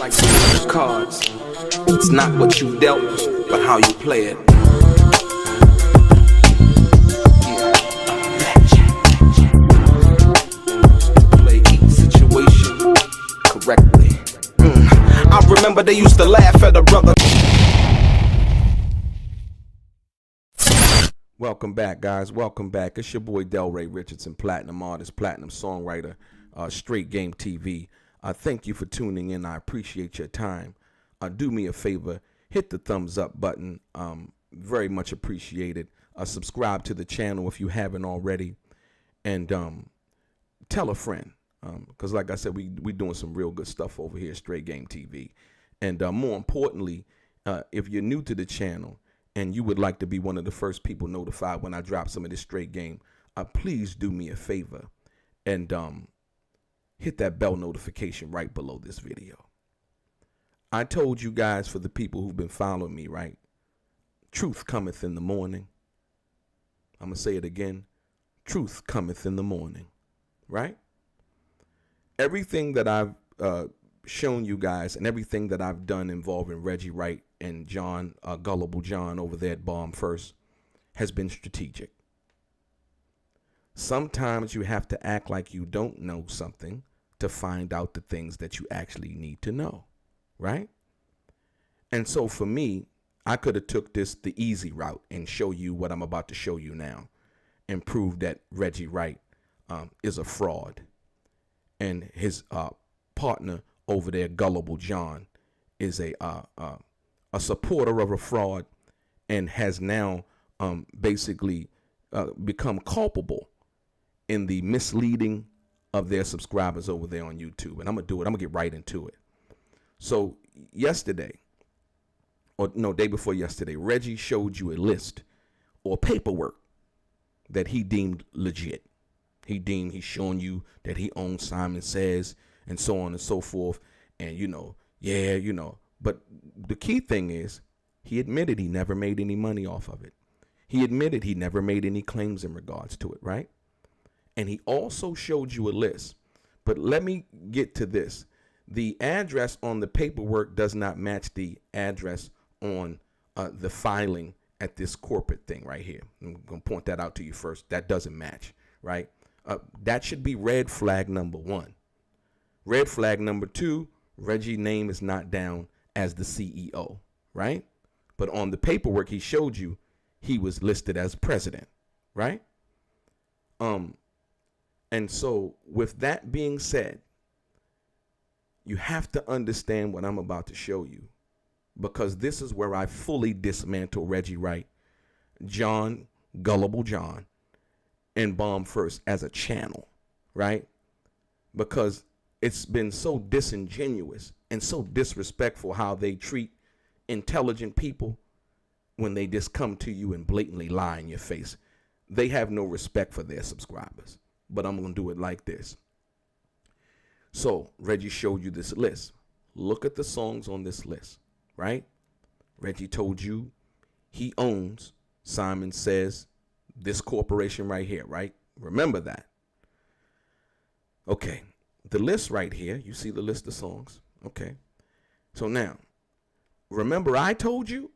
like cards. It's not what you dealt, but how you play it. Play each situation correctly. I remember they used to laugh at a brother. Welcome back, guys. Welcome back. It's your boy DELRAY, Richardson, platinum artist, platinum songwriter, Straight Game TV. Thank you for tuning in. I appreciate your time. Do me a favor, hit the thumbs up button. Very much appreciated. Subscribe to the channel if you haven't already, and tell a friend. Because like I said, we doing some real good stuff over here at Straight Game TV. And more importantly, if you're new to the channel and you would like to be one of the first people notified when I drop some of this straight game, please do me a favor and hit that bell notification right below this video. I told you guys, for the people who've been following me, right? Truth cometh in the morning. I'm going to say it again. Truth cometh in the morning, right? Everything that I've shown you guys and everything that I've done involving Reggie Wright and John, Gullible John over there at Bomb First, has been strategic. Sometimes you have to act like you don't know something to find out the things that you actually need to know, right? And so for me, I could have took this the easy route and show you what I'm about to show you now and prove that Reggie Wright is a fraud, and his partner over there, Gullible John, is a supporter of a fraud and has now basically become culpable in the misleading of their subscribers over there on YouTube. And I'm going to do it. I'm going to get right into it. So yesterday, or no, day before yesterday, Reggie showed you a list or paperwork that he deemed legit. He's showing you that he owns Simon Says and so on and so forth. And, but the key thing is he admitted he never made any money off of it. He admitted he never made any claims in regards to it, right? And he also showed you a list. But let me get to this. The address on the paperwork does not match the address on the filing at this corporate thing right here. I'm going to point that out to you first. That doesn't match, right? That should be red flag number 1. Red flag number 2, Reggie's name is not down as the CEO, right? But on the paperwork he showed you, he was listed as president, right? And so with that being said, you have to understand what I'm about to show you, because this is where I fully dismantle Reggie Wright, John, Gullible John, and Bomb First as a channel, right? Because it's been so disingenuous and so disrespectful how they treat intelligent people when they just come to you and blatantly lie in your face. They have no respect for their subscribers. But I'm going to do it like this. So Reggie showed you this list. Look at the songs on this list, right? Reggie told you he owns Simon Says, this corporation right here, right? Remember that. Okay. The list right here, you see the list of songs. Okay. So now, remember I told you,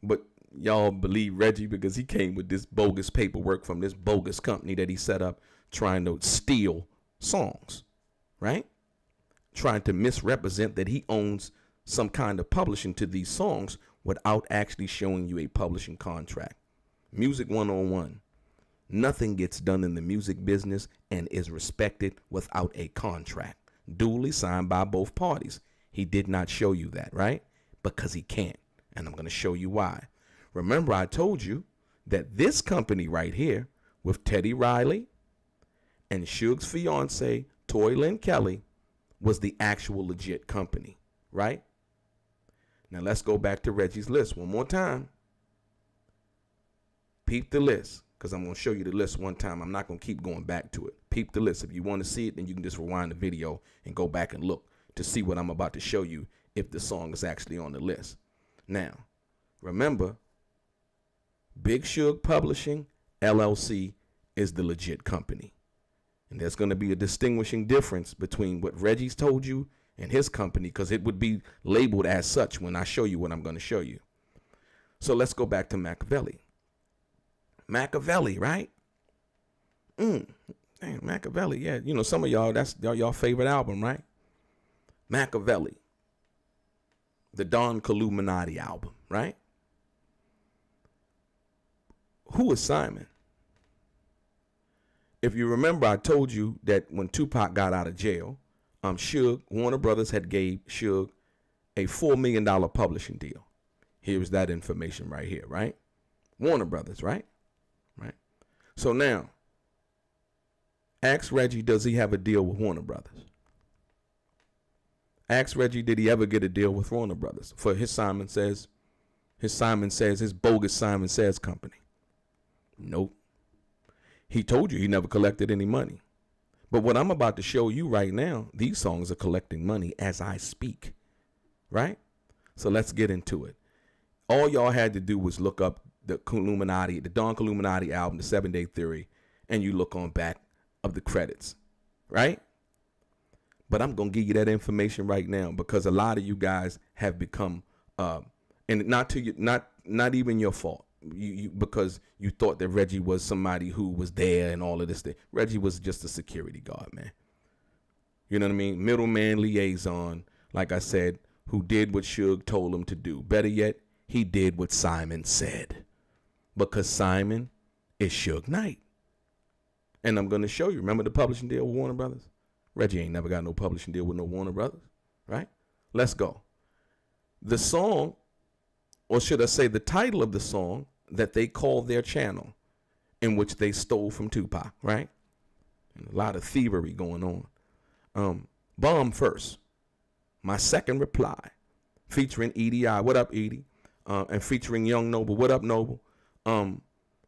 but y'all believe Reggie because he came with this bogus paperwork from this bogus company that he set up trying to steal songs, right? Trying to misrepresent that he owns some kind of publishing to these songs without actually showing you a publishing contract. Music 101. Nothing gets done in the music business and is respected without a contract duly signed by both parties. He did not show you that, right? Because he can't. And I'm going to show you why. Remember, I told you that this company right here with Teddy Riley and Suge's fiance, Toy Lynn Kelly, was the actual legit company, right? Now let's go back to Reggie's list one more time. Peep the list, because I'm going to show you the list one time. I'm not going to keep going back to it. Peep the list. If you want to see it, then you can just rewind the video and go back and look to see what I'm about to show you if the song is actually on the list. Now, remember, Big Suge Publishing, LLC, is the legit company. And there's going to be a distinguishing difference between what Reggie's told you and his company, because it would be labeled as such when I show you what I'm going to show you. So let's go back to Machiavelli. Machiavelli, right? Damn, Machiavelli, yeah. You know, some of y'all, that's y'all favorite album, right? Machiavelli. The Don Illuminati album, right? Who is Simon? If you remember, I told you that when Tupac got out of jail, Suge, Warner Brothers had gave Suge a $4 million publishing deal. Here's that information right here, right? Warner Brothers, right? Right. So now, ask Reggie, does he have a deal with Warner Brothers? Ask Reggie, did he ever get a deal with Warner Brothers for his Simon Says, his bogus Simon Says company? Nope. He told you he never collected any money. But what I'm about to show you right now, these songs are collecting money as I speak, right? So let's get into it. All y'all had to do was look up the Illuminati, the Don Illuminati album, the 7 Day Theory, and you look on back of the credits, right? But I'm going to give you that information right now because a lot of you guys have become, and not even your fault. Because you thought that Reggie was somebody who was there and all of this thing. Reggie was just a security guard, man. You know what I mean? Middleman liaison, like I said, who did what Suge told him to do. Better yet, he did what Simon said. Because Simon is Suge Knight. And I'm going to show you. Remember the publishing deal with Warner Brothers? Reggie ain't never got no publishing deal with no Warner Brothers, right? Let's go. The song, or should I say the title of the song that they call their channel, in which they stole from Tupac, right? And a lot of thievery going on. Bomb First, My Second Reply, featuring Edie I. What up, Edie? And featuring Young Noble. What up, Noble?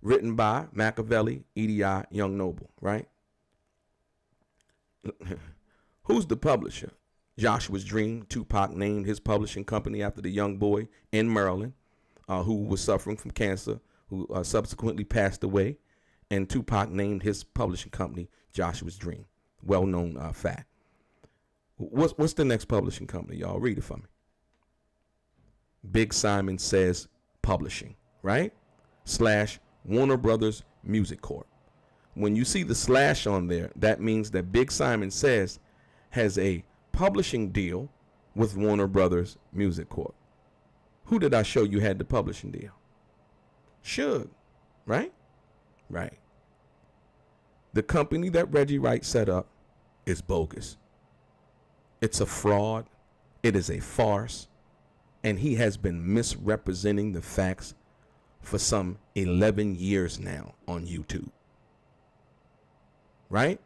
Written by Machiavelli, Edie I, Young Noble, right? Who's the publisher? Joshua's Dream. Tupac named his publishing company after the young boy in Maryland who was suffering from cancer, who subsequently passed away. And Tupac named his publishing company Joshua's Dream. Well-known fact. What's the next publishing company, y'all? Read it for me. Big Simon Says Publishing, right? / Warner Brothers Music Corp. When you see the slash on there, that means that Big Simon Says has a publishing deal with Warner Brothers Music Corp. Who did I show you had the publishing deal? Suge, right? Right. The company that Reggie Wright set up is bogus. It's a fraud. It is a farce. And he has been misrepresenting the facts for some 11 years now on YouTube. Right?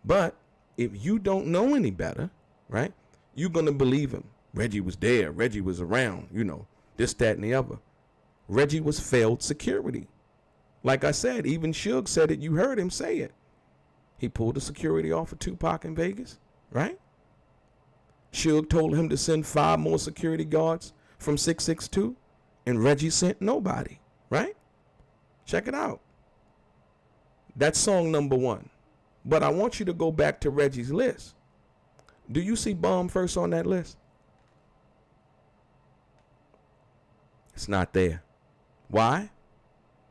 But if you don't know any better, right, you're going to believe him. Reggie was there. Reggie was around, you know, this, that, and the other. Reggie was failed security. Like I said, even Suge said it. You heard him say it. He pulled the security off of Tupac in Vegas, right? Suge told him to send 5 more security guards from 662, and Reggie sent nobody, right? Check it out. That's song number 1. But I want you to go back to Reggie's list. Do you see Bomb First on that list? It's not there. Why?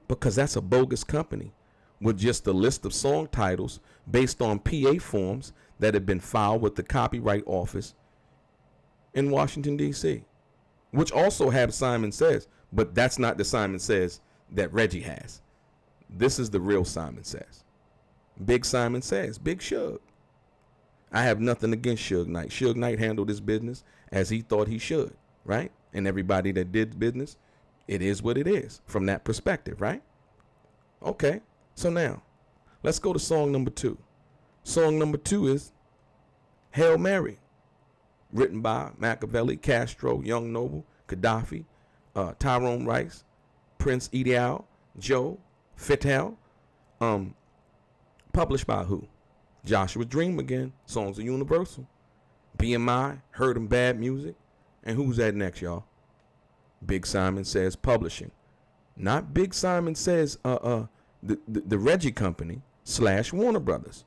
Because that's a bogus company with just a list of song titles based on PA forms that have been filed with the Copyright Office in Washington, D.C., which also have Simon Says, but that's not the Simon Says that Reggie has. This is the real Simon Says. Big Simon Says, Big Suge. I have nothing against Suge Knight. Suge Knight handled his business as he thought he should, right? And everybody that did business, it is what it is from that perspective, right? Okay, so now let's go to song number 2. Song number 2 is Hail Mary, written by Machiavelli, Castro, Young Noble, Gaddafi, Tyrone Rice, Prince Ideal, Joe, Fatal. Published by who? Joshua's Dream again. Songs are Universal. BMI, Heard 'em Bad Music. And who's that next, y'all? Big Simon Says Publishing. Not Big Simon Says the Reggie Company / Warner Brothers.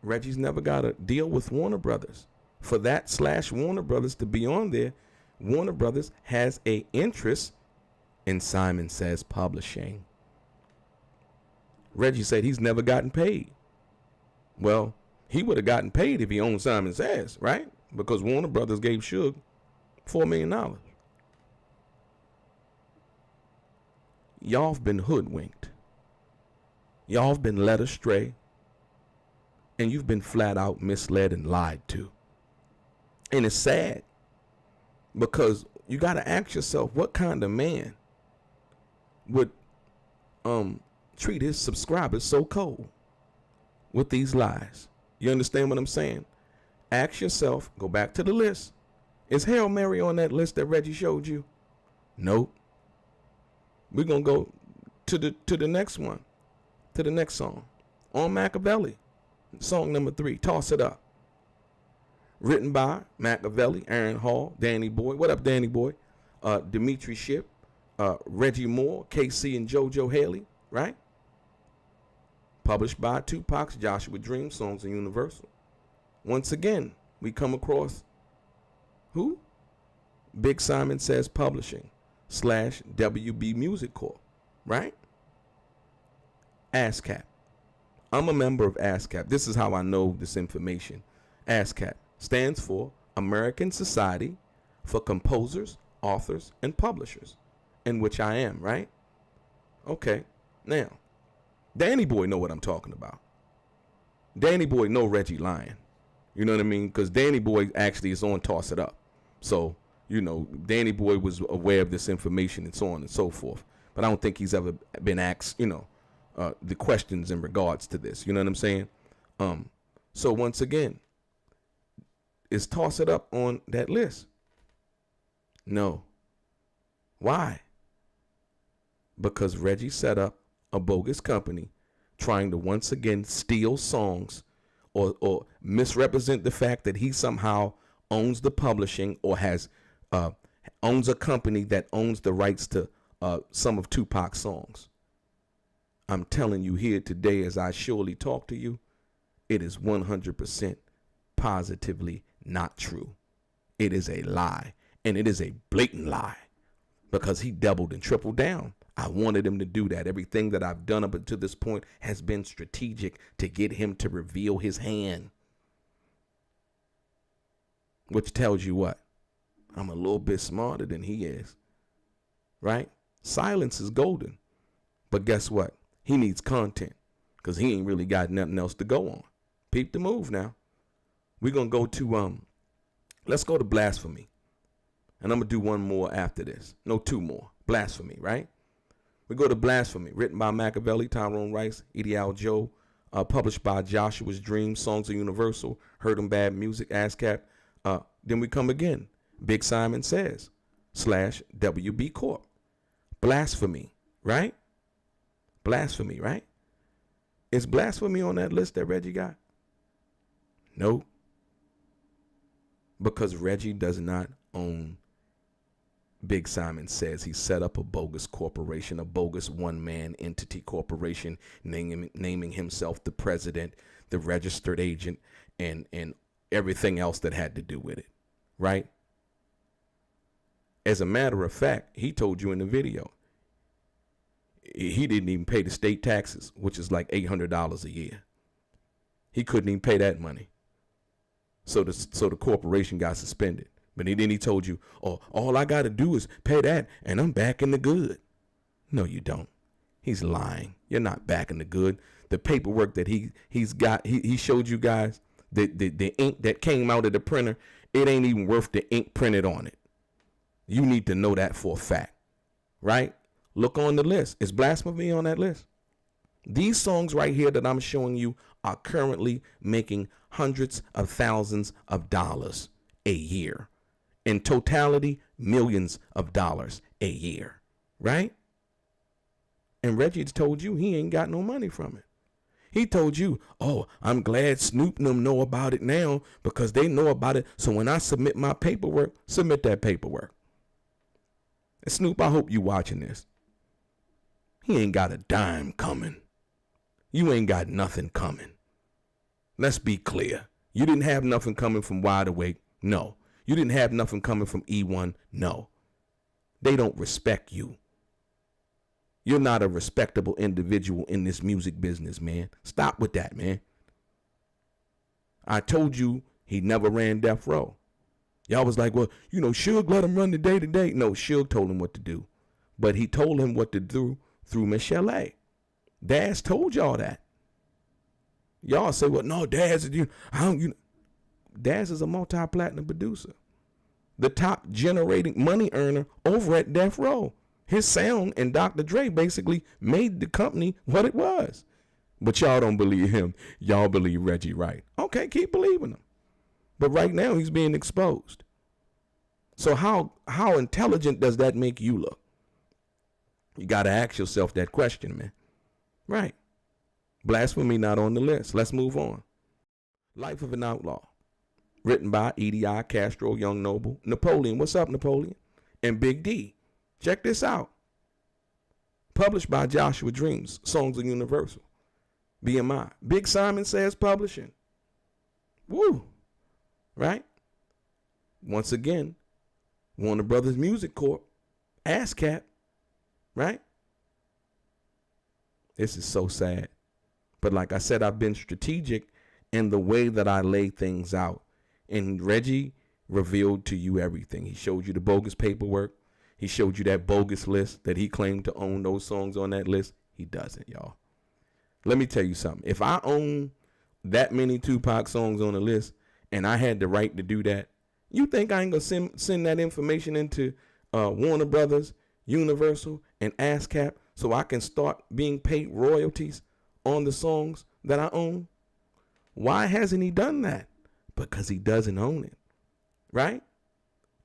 Reggie's never got a deal with Warner Brothers. For that / Warner Brothers to be on there, Warner Brothers has a interest in Simon Says Publishing. Reggie said he's never gotten paid. Well, he would have gotten paid if he owned Simon Says, right? Because Warner Brothers gave Suge $4 million. Y'all have been hoodwinked. Y'all have been led astray. And you've been flat out misled and lied to. And it's sad. Because you got to ask yourself, what kind of man would treat his subscribers so cold with these lies? You understand what I'm saying? Ask yourself, go back to the list. Is Hail Mary on that list that Reggie showed you? Nope. We're going to go to the next one, to the next song. On Machiavelli, song number 3, Toss It Up. Written by Machiavelli, Aaron Hall, Danny Boy. What up, Danny Boy? Dimitri Ship, Reggie Moore, KC and JoJo Haley, right? Published by Tupac's Joshua Dream, Songs of Universal. Once again, we come across who? Big Simon Says Publishing / WB Music Corp, right? ASCAP. I'm a member of ASCAP. This is how I know this information. ASCAP stands for American Society for Composers, Authors, and Publishers, in which I am, right? Okay. Now, Danny Boy know what I'm talking about. Danny Boy know Reggie lying. You know what I mean? Because Danny Boy actually is on Toss It Up. So, you know, Danny Boy was aware of this information and so on and so forth. But I don't think he's ever been asked, you know, the questions in regards to this. You know what I'm saying? So once again, is Toss It Up on that list? No. Why? Because Reggie set up a bogus company trying to once again steal songs or misrepresent the fact that he somehow owns the publishing or has owns a company that owns the rights to some of Tupac's songs. I'm telling you here today, as I surely talk to you, it is 100% positively not true. It is a lie, and it is a blatant lie, because he doubled and tripled down. I wanted him to do that. Everything that I've done up until this point has been strategic to get him to reveal his hand. Which tells you what? I'm a little bit smarter than he is. Right? Silence is golden. But guess what? He needs content, because he ain't really got nothing else to go on. Peep the move now. We're going to go to, let's go to Blasphemy. And I'm going to do one more after this. No, 2 more. Blasphemy, right? We go to Blasphemy, written by Machiavelli, Tyrone Rice, Ideal Joe, published by Joshua's Dream, Songs of Universal, Heard 'em Bad Music, ASCAP. Then we come again. Big Simon Says / WB Corp. Blasphemy, right? Blasphemy, right? Is Blasphemy on that list that Reggie got? No. Because Reggie does not own Big Simon Says. He set up a bogus corporation, a bogus one-man entity corporation, naming himself the president, the registered agent, and everything else that had to do with it, right? As a matter of fact, he told you in the video, he didn't even pay the state taxes, which is like $800 a year. He couldn't even pay that money. So the corporation got suspended. But then he told you, oh, all I got to do is pay that and I'm back in the good. No, you don't. He's lying. You're not back in the good. The paperwork that he's got, he showed you guys, the ink that came out of the printer, it ain't even worth the ink printed on it. You need to know that for a fact, right? Look on the list. Is Blasphemy on that list? These songs right here that I'm showing you are currently making hundreds of thousands of dollars a year. In totality, millions of dollars a year, right? And Reggie told you he ain't got no money from it. He told you, oh, I'm glad Snoop and them know about it now because they know about it. So when I submit my paperwork, submit that paperwork. And Snoop, I hope you watching this. He ain't got a dime coming. You ain't got nothing coming. Let's be clear. You didn't have nothing coming from Wide Awake. No. You didn't have nothing coming from E1. No. They don't respect you. You're not a respectable individual in this music business, man. Stop with that, man. I told you he never ran Death Row. Y'all was like, well, you know, Suge let him run the day-to-day. No, Suge told him what to do. But he told him what to do through Michelle A. Daz told y'all that. Y'all say, well, no, Daz is a multi-platinum producer. The top generating money earner over at Death Row. His sound and Dr. Dre basically made the company what it was. But y'all don't believe him. Y'all believe Reggie Wright. Okay, keep believing him. But right now he's being exposed. So how intelligent does that make you look? You got to ask yourself that question, man. Right. Blasphemy not on the list. Let's move on. Life of an Outlaw. Written by E.D.I. Castro, Young Noble, Napoleon. What's up, Napoleon? And Big D. Check this out. Published by Joshua Dreams, Songs of Universal. BMI. Big Simon Says Publishing. Woo. Right? Once again, Warner Brothers Music Corp. ASCAP. Right? This is so sad. But like I said, I've been strategic in the way that I lay things out. And Reggie revealed to you everything. He showed you the bogus paperwork. He showed you that bogus list that he claimed to own those songs on that list. He doesn't, y'all. Let me tell you something. If I own that many Tupac songs on the list and I had the right to do that, you think I ain't going to send that information into Warner Brothers, Universal, and ASCAP so I can start being paid royalties on the songs that I own? Why hasn't he done that? Because he doesn't own it, right?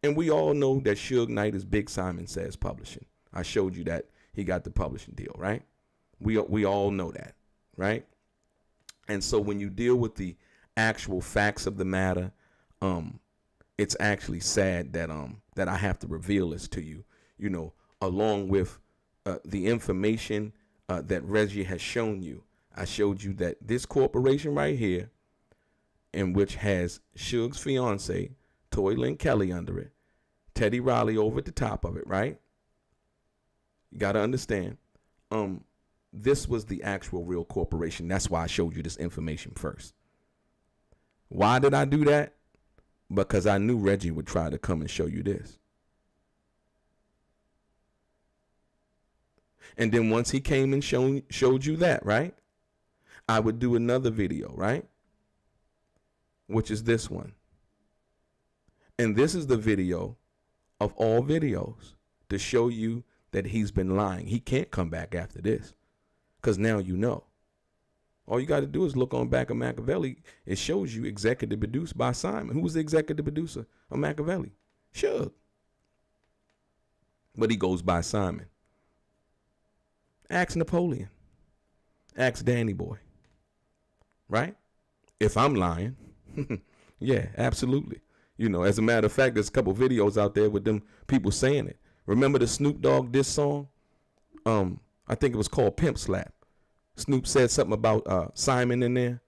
And we all know that Suge Knight is Big Simon Says Publishing. I showed you that he got the publishing deal, right? We all know that, right? And so when you deal with the actual facts of the matter, it's actually sad that that I have to reveal this to you, you know, along with the information that Reggie has shown you. I showed you that this corporation right here, in which has Suge's fiance, Toy Lynn Kelly, under it, Teddy Riley over at the top of it, right? You got to understand, this was the actual real corporation. That's why I showed you this information first. Why did I do that? Because I knew Reggie would try to come and show you this. And then once he came and showed you that, right, I would do another video, right, which is this one. And this is the video of all videos to show you that he's been lying. He can't come back after this because now you know. All you got to do is look on back of Machiavelli. It shows you executive produced by Simon. Who was the executive producer of Machiavelli? Suge. But he goes by Simon. Ask Napoleon. Ask Danny Boy. Right? If I'm lying. Yeah, absolutely. You know, as a matter of fact, there's a couple videos out there with them people saying it. Remember the Snoop Dogg diss song? I think it was called Pimp Slap. Snoop said something about Simon in there.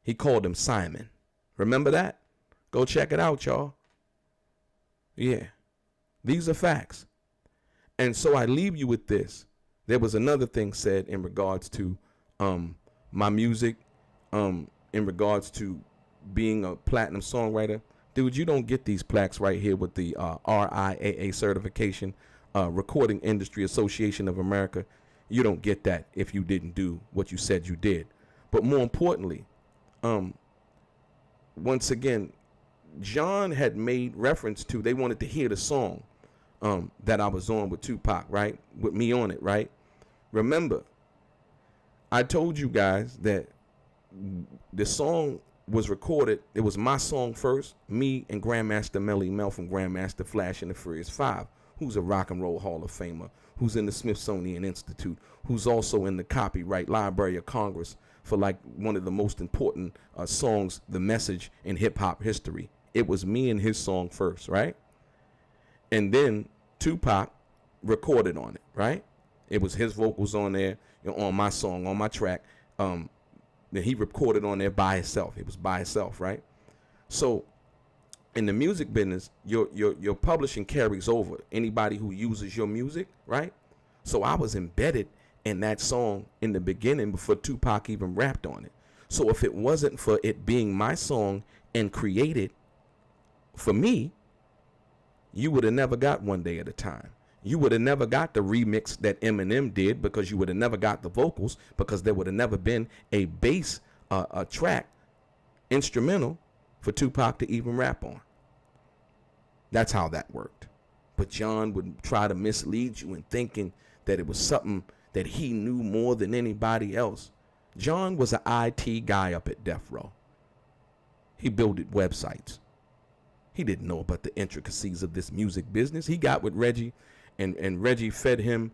He called him Simon. Remember that? Go check it out, y'all. Yeah. These are facts. And so I leave you with this. There was another thing said in regards to my music, in regards to being a platinum songwriter. Dude, you don't get these plaques right here with the RIAA certification, Recording Industry Association of America. You don't get that if you didn't do what you said you did. But more importantly, once again, John had made reference to, they wanted to hear the song that I was on with Tupac, right? With me on it, right? Remember, I told you guys that the song was recorded. It was my song first, me and Grandmaster Melly Mel from Grandmaster Flash and the Furious 5, who's a Rock and Roll Hall of Famer, who's in the Smithsonian Institute, who's also in the Copyright Library of Congress for like one of the most important songs, the message in hip hop history. It was me and his song first, right? And then Tupac recorded on it, right? It was his vocals on there, you know, on my song, on my track. Then he recorded on there by himself. It was by himself, right? So in the music business, your publishing carries over anybody who uses your music, right? So I was embedded in that song in the beginning before Tupac even rapped on it. So if it wasn't for it being my song and created for me, you would have never got One Day at a Time. You would have never got the remix that Eminem did, because you would have never got the vocals, because there would have never been a bass a track instrumental for Tupac to even rap on. That's how that worked. But John would try to mislead you in thinking that it was something that he knew more than anybody else. John was an IT guy up at Death Row. He builded websites. He didn't know about the intricacies of this music business. He got with Reggie, and Reggie fed him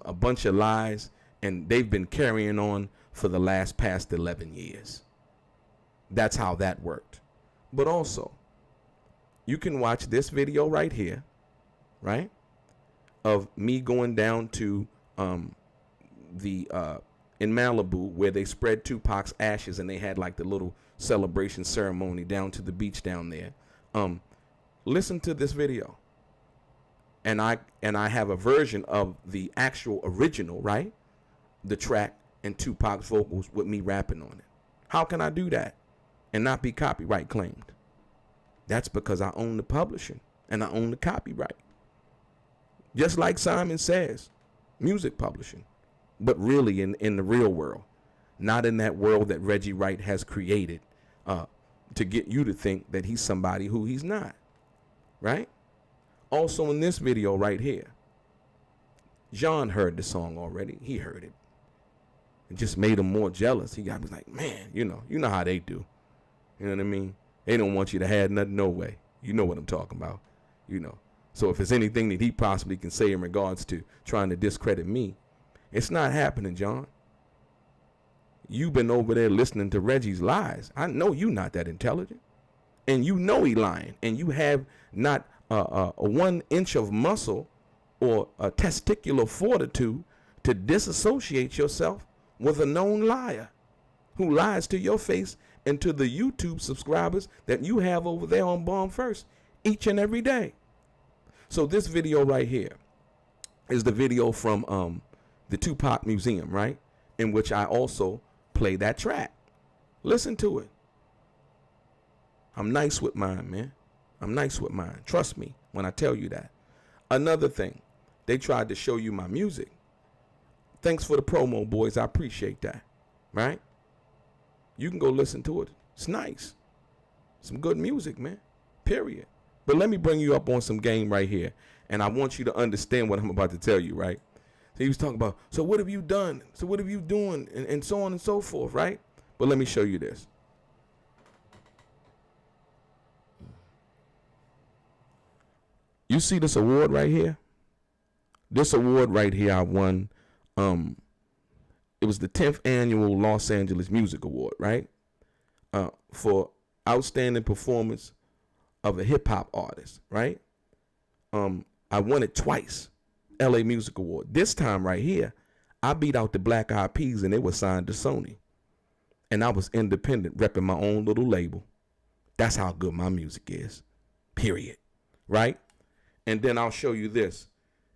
a bunch of lies, and they've been carrying on for the past 11 years. That's how that worked. But also, you can watch this video right here, right, of me going down to in Malibu, where they spread Tupac's ashes and they had like the little celebration ceremony down to the beach down there. Listen to this video. And I have a version of the actual original, right? The track and Tupac's vocals with me rapping on it. How can I do that and not be copyright claimed? That's because I own the publishing and I own the copyright. Just like Simon Says, music publishing, but really in the real world, not in that world that Reggie Wright has created to get you to think that he's somebody who he's not, right? Also in this video right here, John heard the song already. He heard it. It just made him more jealous. He got me like, man, you know how they do. You know what I mean? They don't want you to have nothing, no way. You know what I'm talking about, you know. So if there's anything that he possibly can say in regards to trying to discredit me, it's not happening, John. You've been over there listening to Reggie's lies. I know you're not that intelligent. And you know he lying. And you have not a 1 inch of muscle or a testicular fortitude to disassociate yourself with a known liar who lies to your face and to the YouTube subscribers that you have over there on Bomb First each and every day. So this video right here is the video from the Tupac Museum, right? In which I also play that track. Listen to it. I'm nice with mine, man. I'm nice with mine. Trust me when I tell you that. Another thing, they tried to show you my music. Thanks for the promo, boys. I appreciate that, right? You can go listen to it. It's nice. Some good music, man. Period. But let me bring you up on some game right here. And I want you to understand what I'm about to tell you, right? So he was talking about, so what have you done? So what have you doing? And so on and so forth, right? But let me show you this. You see this award right here? This award right here I won. It was the 10th annual Los Angeles Music Award, right? For outstanding performance of a hip hop artist, right? I won it twice. LA Music Award. This time right here, I beat out the Black Eyed Peas and they were signed to Sony. And I was independent, repping my own little label. That's how good my music is. Period. Right? And then I'll show you this.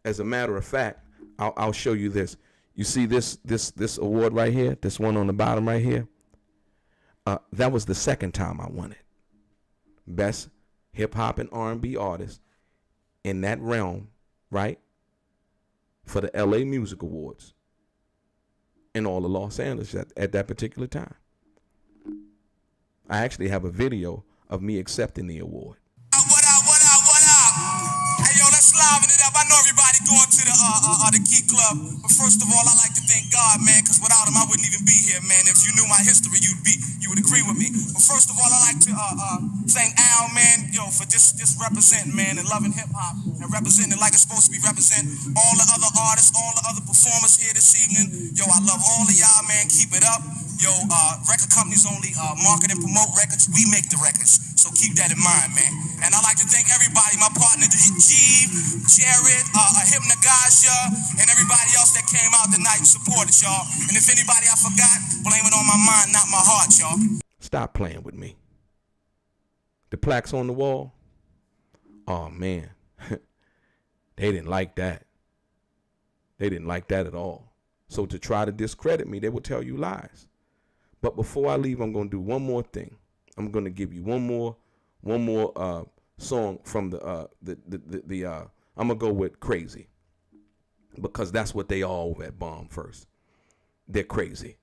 As a matter of fact, I'll show you this. You see this award right here? This one on the bottom right here? That was the second time I won it. Best hip hop and R&B artist in that realm, right? For the LA Music Awards in all of Los Angeles at that particular time. I actually have a video of me accepting the award. What up, what up, what up? Hey, yo, let's liven it up. I know everybody going to the Key Club, but first of all, I like to thank God, man, because without him, I wouldn't even be here, man. If you knew my history, you would agree with me. But first of all, I like to thank Al, man, yo, for just representing, man, and loving hip-hop and representing it like it's supposed to be representing all the other artists, all the other performers here this evening. Yo, I love all of y'all, man. Keep it up. Yo, record companies only market and promote records. We make the records. So keep that in mind, man. And I'd like to thank everybody, my partner, Jeeve, Jared, Hypnagogia, and everybody else that came out tonight and supported y'all. And if anybody I forgot, blame it on my mind, not my heart, y'all. Stop playing with me. The plaques on the wall, oh man, they didn't like that. They didn't like that at all. So to try to discredit me, they will tell you lies. But before I leave, I'm going to do one more thing. I'm going to give you one more song from I'm going to go with Crazy, because that's what they all at Bomb first. They're crazy.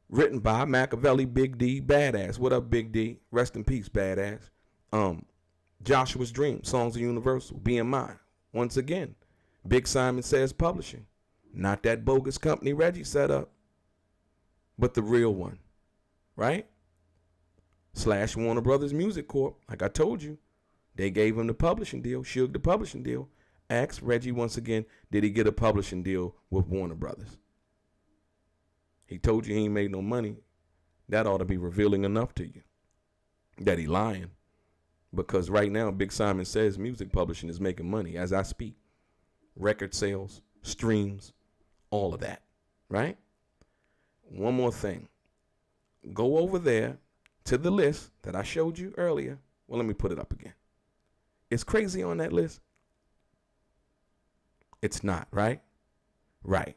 Written by Machiavelli, Big D, Badass. What up, Big D? Rest in peace, Badass. Joshua's Dream, Songs of Universal, BMI. Once again, Big Simon Says Publishing. Not that bogus company Reggie set up, but the real one, right? / Warner Brothers Music Corp. Like I told you, they gave him the publishing deal, Suge the publishing deal. Ask Reggie once again, did he get a publishing deal with Warner Brothers? He told you he ain't made no money. That ought to be revealing enough to you that he lying. Because right now, Big Simon Says music publishing is making money as I speak. Record sales, streams, all of that, right? One more thing. Go over there to the list that I showed you earlier. Well, let me put it up again. Is Crazy on that list? It's not, right? Right.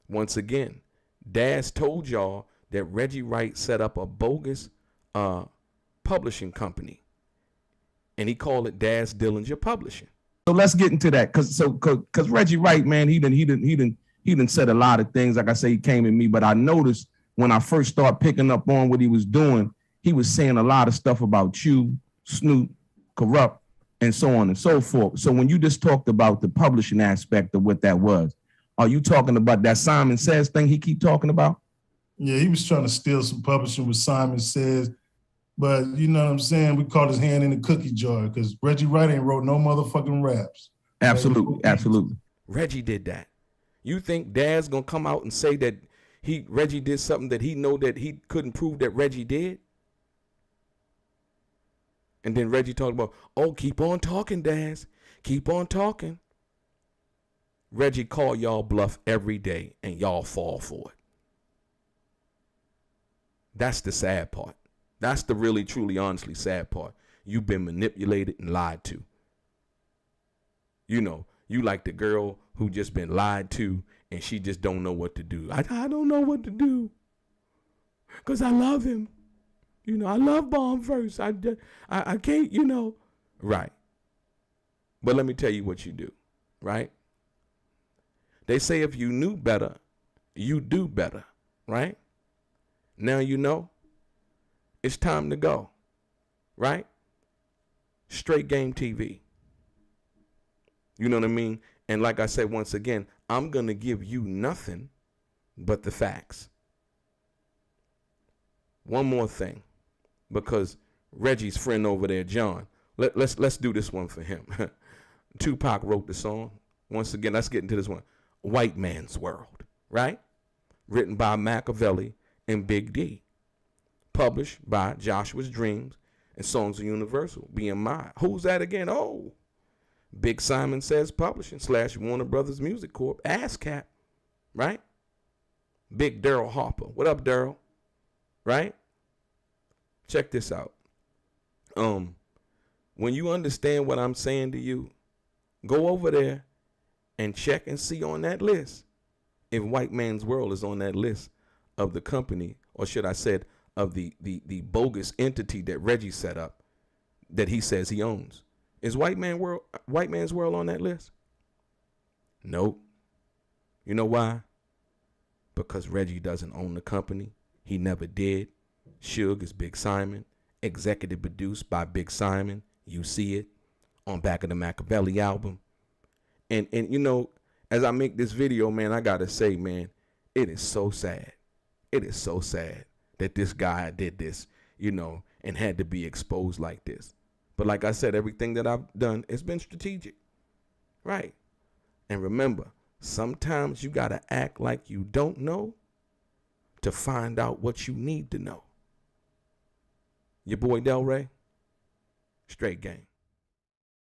Once again, Daz told y'all that Reggie Wright set up a bogus publishing company, and he called it Daz Dillinger Publishing. So let's get into that, cause Reggie Wright, man, he done said a lot of things. Like I say, he came at me, but I noticed when I first started picking up on what he was doing, he was saying a lot of stuff about you, Snoop, Corrupt, and so on and so forth. So when you just talked about the publishing aspect of what that was, are you talking about that Simon Says thing he keep talking about? Yeah, he was trying to steal some publishing with Simon Says, but you know what I'm saying? We caught his hand in the cookie jar because Reggie Wright ain't wrote no motherfucking raps. Absolutely, absolutely. Reggie did that. You think Daz gonna come out and say that Reggie did something that he know that he couldn't prove that Reggie did? And then Reggie talked about, oh, keep on talking, Daz. Keep on talking. Reggie call y'all bluff every day and y'all fall for it. That's the sad part. That's the really, truly, honestly sad part. You've been manipulated and lied to. You know, you like the girl who just been lied to and she just don't know what to do. I don't know what to do because I love him. You know, I love Bomb first. I can't, you know. Right. But let me tell you what you do, right? They say if you knew better, you do better, right? Now you know. It's time to go, right? Straight Game TV. You know what I mean? And like I said, once again, I'm going to give you nothing but the facts. One more thing, because Reggie's friend over there, John, let's do this one for him. Tupac wrote the song. Once again, let's get into this one. White Man's World, right? Written by Machiavelli and Big D. Published by Joshua's Dreams and Songs of Universal, BMI. Who's that again? Oh, Big Simon Says Publishing / Warner Brothers Music Corp. ASCAP, right? Big Daryl Harper. What up, Daryl? Right? Check this out. When you understand what I'm saying to you, go over there and check and see on that list if White Man's World is on that list of the company, or should I say of the bogus entity that Reggie set up that he says he owns. Is White Man's World on that list? Nope. You know why? Because Reggie doesn't own the company. He never did. Suge is Big Simon. Executive produced by Big Simon. You see it on back of the Machiavelli album. And you know, as I make this video, man, I gotta say, man, it is so sad. It is so sad that this guy did this, you know, and had to be exposed like this. But like I said, everything that I've done, it's been strategic, right? And remember, sometimes you got to act like you don't know to find out what you need to know. Your boy DELRAY, straight game.